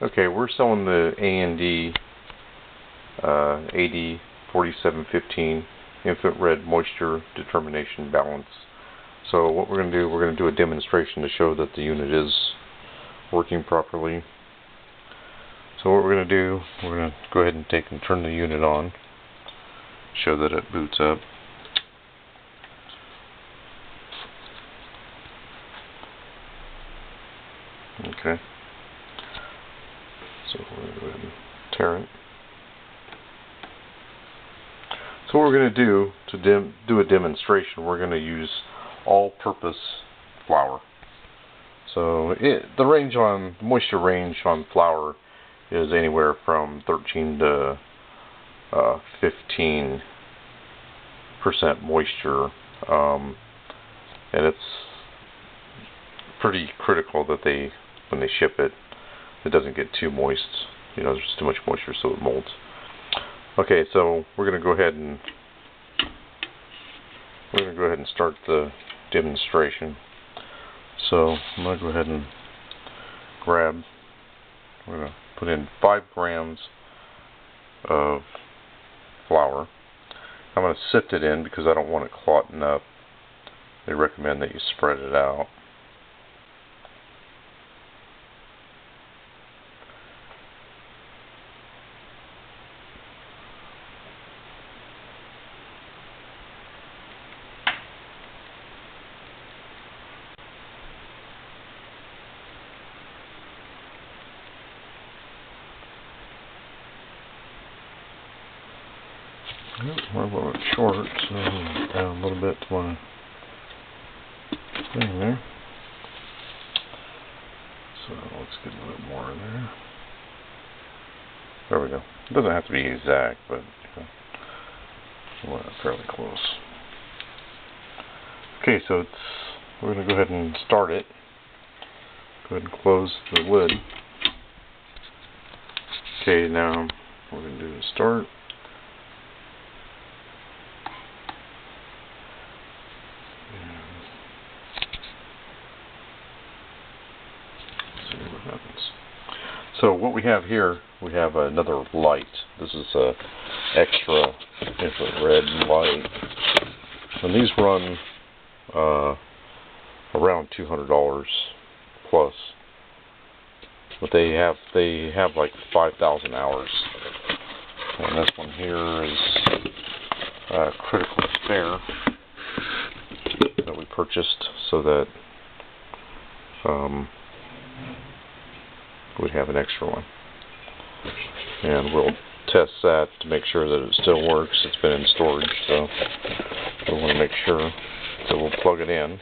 Okay, we're selling the A&D AD 4715 Infant Red Moisture Determination Balance. So what we're going to do, we're going to do a demonstration to show that the unit is working properly. So what we're going to do, we're going to go ahead and turn the unit on, show that it boots up. Okay. So we're going to go ahead and tear it. So what we're going to do to do a demonstration, we're going to use all-purpose flour. So the moisture range on flour is anywhere from 13 to 15% moisture, and it's pretty critical that when they ship it, it doesn't get too moist. There's too much moisture, so it molds. Okay, so we're going to go ahead and start the demonstration. So I'm going to go ahead and we're going to put in 5 grams of flour. I'm going to sift it in because I don't want it clotting up. They recommend that you spread it out. We're a little bit short, so I'll add a little bit to my thing there. So let's get a little bit more in there. There we go. It doesn't have to be exact, but fairly close. Okay, so we're going to go ahead and start it. Go ahead and close the lid. Okay, now what we're going to do is start. So what we have here, we have another light. This is a extra infant red light, and these run around $200 plus. But they have like 5,000 hours. And this one here is a critical spare that we purchased so that we'd have an extra one. And we'll test that to make sure that it still works. It's been in storage, so we want to make sure. So we'll plug it in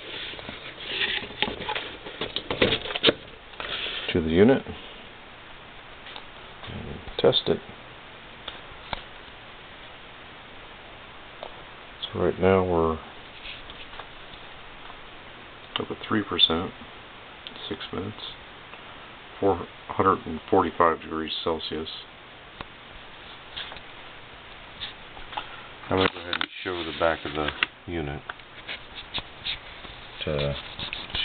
to the unit and test it. So right now we're up at 3%, 6 minutes, 445 degrees Celsius. I'm going to go ahead and show the back of the unit to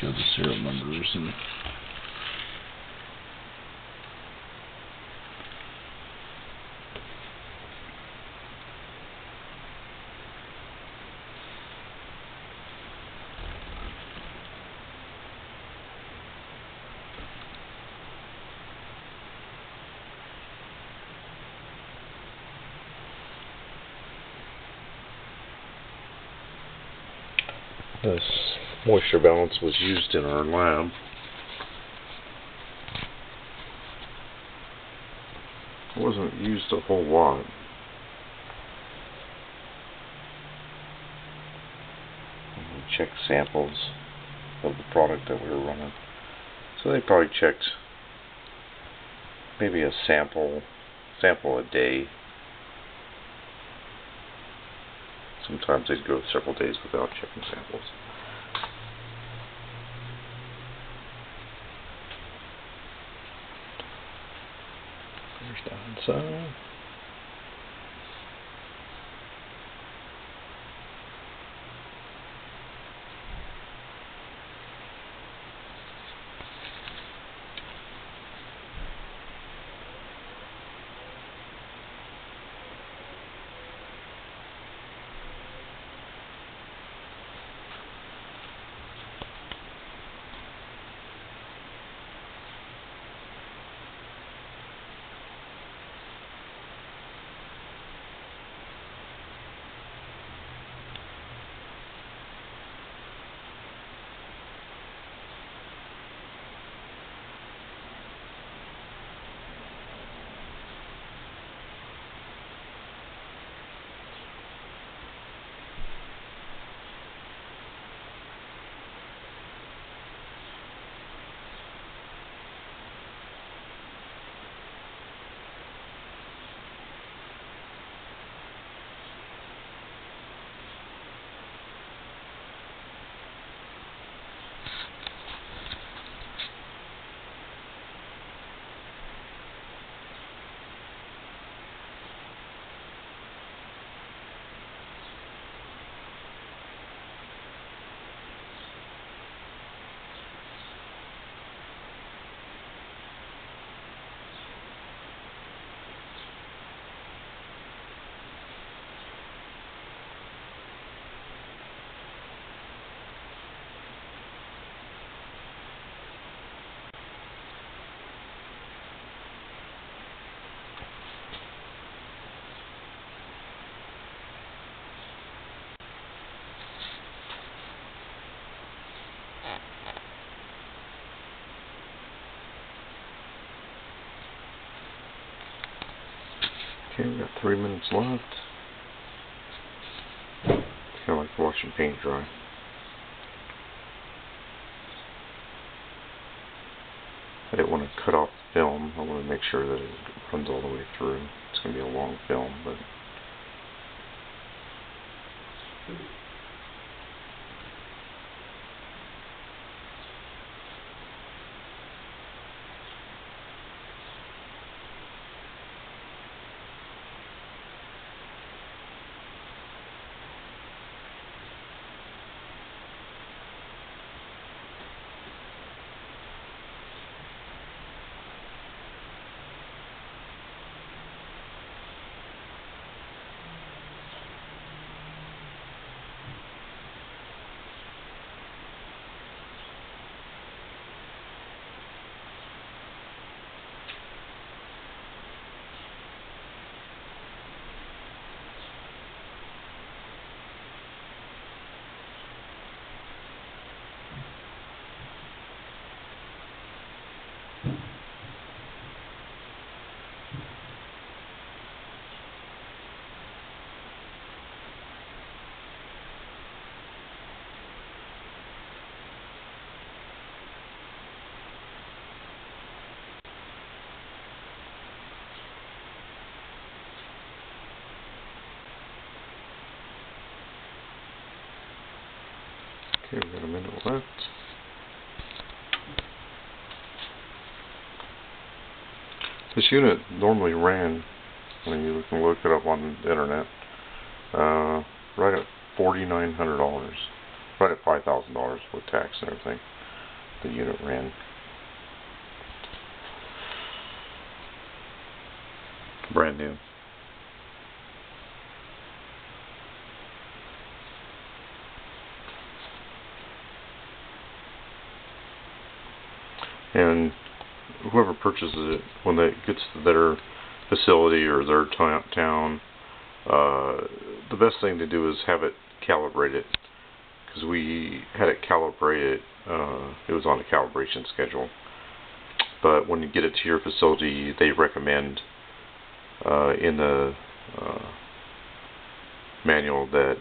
show the serial numbers. And this moisture balance was used in our lab. It wasn't used a whole lot. We checked samples of the product that we were running. So they probably checked maybe a sample a day. Sometimes they'd go several days without checking samples. There's down inside. Okay, we got 3 minutes left. Kind of like watching paint dry. I didn't want to cut off the film. I want to make sure that it runs all the way through. It's going to be a long film, but okay, we got a minute left. This unit normally ran, when you can look it up on the internet, right at $4,900, right at $5,000 with tax and everything. The unit ran. Brand new. And whoever purchases it, when it gets to their facility or their town, the best thing to do is have it calibrated, because we had it calibrated. It was on a calibration schedule, but when you get it to your facility, they recommend in the manual that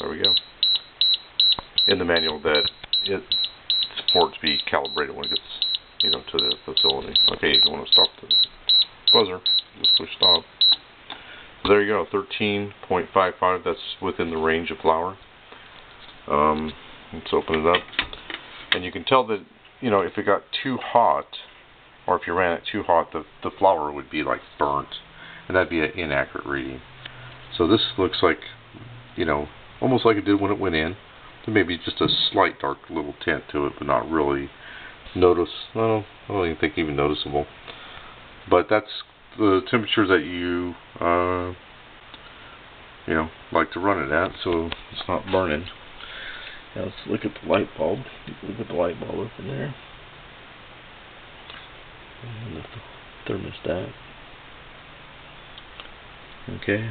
there we go, in the manual that it supports be calibrated when it gets to the facility. Okay, you want to stop the buzzer, just push stop. So there you go, 13.55. That's within the range of flour. Let's open it up, and you can tell that if it got too hot, or if you ran it too hot, the flour would be like burnt, and that'd be an inaccurate reading. So this looks like almost like it did when it went in. There may be just a slight dark little tint to it, but not really I don't even think even noticeable. But that's the temperature that you like to run it at, so it's not burning. Now let's look at the light bulb. Look at the light bulb up in there, and the thermostat. Okay.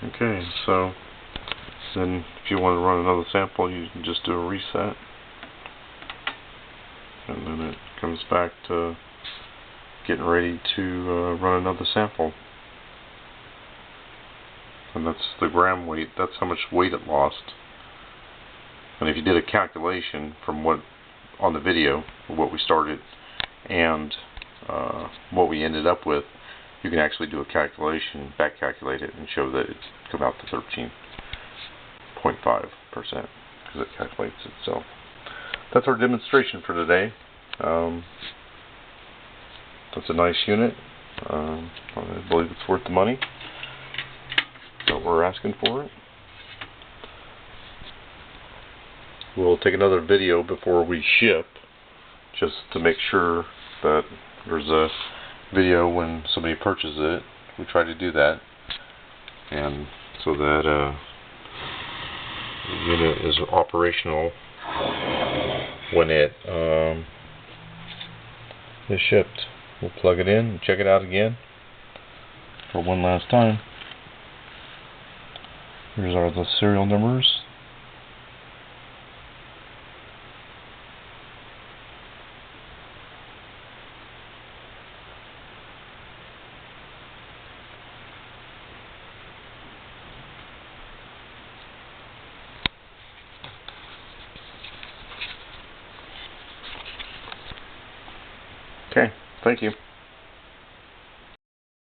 Okay, so then if you want to run another sample, you can just do a reset, and then it comes back to getting ready to run another sample. And that's the gram weight. That's how much weight it lost. And if you did a calculation from what on the video, what we started and what we ended up with, you can actually do a calculation, back calculate it, and show that it's come out to 13.5%, because it calculates itself. That's our demonstration for today. That's a nice unit. I believe it's worth the money that we're asking for it. We'll take another video before we ship, just to make sure that there's a video when somebody purchases it. We try to do that, and so that the unit is operational when it is shipped. We'll plug it in and check it out again for one last time. Here's the serial numbers. Okay, thank you.